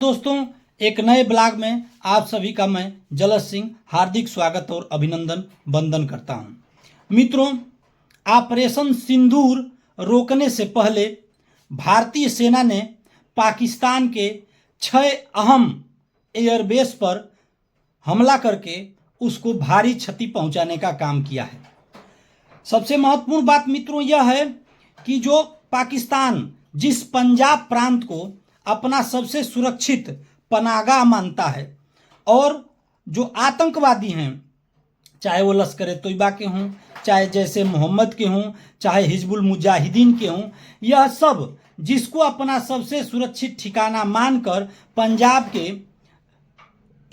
दोस्तों, एक नए ब्लॉग में आप सभी का मैं जलस सिंह हार्दिक स्वागत और अभिनंदन वंदन करता हूं। मित्रों, ऑपरेशन सिंदूर रोकने से पहले भारतीय सेना ने पाकिस्तान के 6 अहम एयरबेस पर हमला करके उसको भारी क्षति पहुंचाने का काम किया है। सबसे महत्वपूर्ण बात मित्रों यह है कि जो पाकिस्तान जिस पंजाब प्रांत को अपना सबसे सुरक्षित पनाहगाह मानता है और जो आतंकवादी हैं, चाहे वो लश्कर ए तोयबा के हों, चाहे जैसे मोहम्मद के हों, चाहे हिजबुल मुजाहिदीन के हों, यह सब जिसको अपना सबसे सुरक्षित ठिकाना मानकर पंजाब के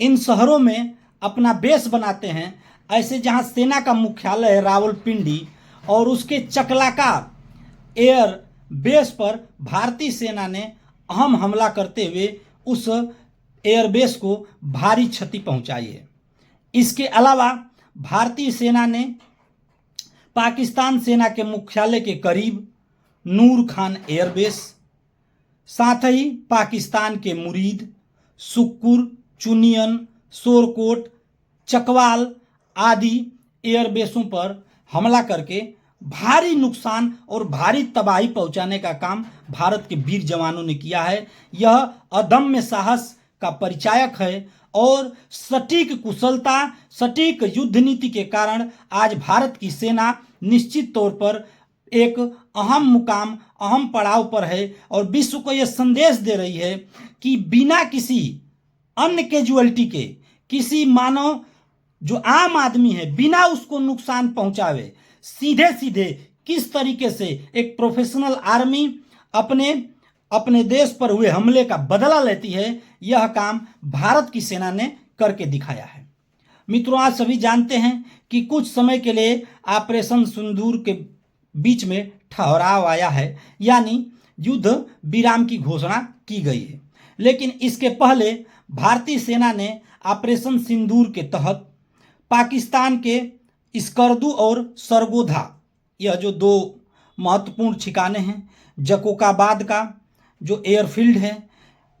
इन शहरों में अपना बेस बनाते हैं, ऐसे जहां सेना का मुख्यालय है रावलपिंडी और उसके चकलाका एयर बेस पर भारतीय सेना ने अहम हमला करते हुए उस एयरबेस को भारी क्षति पहुंचाई है। इसके अलावा भारतीय सेना ने पाकिस्तान सेना के मुख्यालय के करीब नूर खान एयरबेस, साथ ही पाकिस्तान के मुरीद, सुक्कुर, चुनियन, शोरकोट, चकवाल आदि एयरबेसों पर हमला करके भारी नुकसान और भारी तबाही पहुंचाने का काम भारत के वीर जवानों ने किया है। यह अदम्य साहस का परिचायक है और सटीक कुशलता, सटीक युद्ध नीति के कारण आज भारत की सेना निश्चित तौर पर एक अहम मुकाम, अहम पड़ाव पर है और विश्व को यह संदेश दे रही है कि बिना किसी अन्य कैजुअलिटी के, किसी मानव जो आम आदमी है बिना उसको नुकसान पहुंचावे, सीधे सीधे किस तरीके से एक प्रोफेशनल आर्मी अपने देश पर हुए हमले का बदला लेती है, यह काम भारत की सेना ने करके दिखाया है। मित्रों, आज सभी जानते हैं कि कुछ समय के लिए ऑपरेशन सिंदूर के बीच में ठहराव आया है, यानी युद्ध विराम की घोषणा की गई है। लेकिन इसके पहले भारतीय सेना ने ऑपरेशन सिंदूर के तहत पाकिस्तान के स्कर्दू और सरगोधा, यह जो 2 महत्वपूर्ण ठिकाने हैं, जकोकाबाद का जो एयरफील्ड है,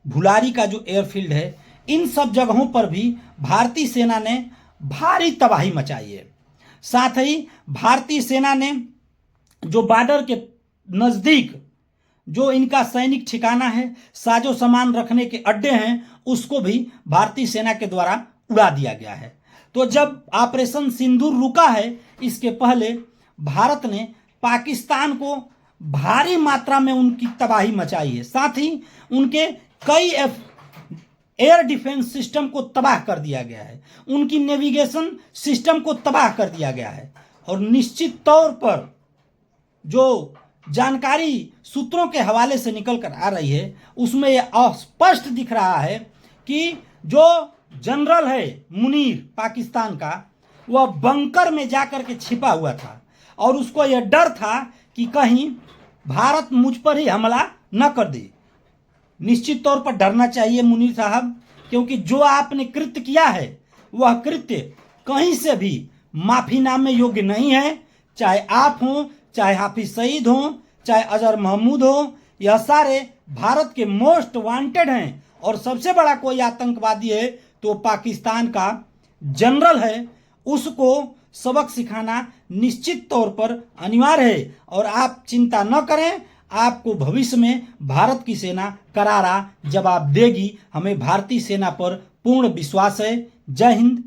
भुलारी का जो एयरफील्ड है, इन सब जगहों पर भी भारतीय सेना ने भारी तबाही मचाई है। साथ ही भारतीय सेना ने जो बॉर्डर के नज़दीक जो इनका सैनिक ठिकाना है, साजो सामान रखने के अड्डे हैं, उसको भी भारतीय सेना के द्वारा उड़ा दिया गया है। तो जब ऑपरेशन सिंदूर रुका है, इसके पहले भारत ने पाकिस्तान को भारी मात्रा में उनकी तबाही मचाई है। साथ ही उनके कई एयर डिफेंस सिस्टम को तबाह कर दिया गया है, उनकी नेविगेशन सिस्टम को तबाह कर दिया गया है और निश्चित तौर पर जो जानकारी सूत्रों के हवाले से निकल कर आ रही है, उसमें यह स्पष्ट दिख रहा है कि जो जनरल है मुनीर पाकिस्तान का, वह बंकर में जाकर के छिपा हुआ था और उसको यह डर था कि कहीं भारत मुझ पर ही हमला न कर दे। निश्चित तौर पर डरना चाहिए मुनीर साहब, क्योंकि जो आपने कृत्य किया है वह कृत्य कहीं से भी माफीनामे योग्य नहीं है। चाहे आप हों, चाहे हाफिज सईद हों, चाहे अजहर महमूद हो, यह सारे भारत के मोस्ट वांटेड हैं और सबसे बड़ा कोई आतंकवादी है तो पाकिस्तान का जनरल है, उसको सबक सिखाना निश्चित तौर पर अनिवार्य है। और आप चिंता न करें, आपको भविष्य में भारत की सेना करारा जवाब देगी। हमें भारतीय सेना पर पूर्ण विश्वास है। जय हिंद,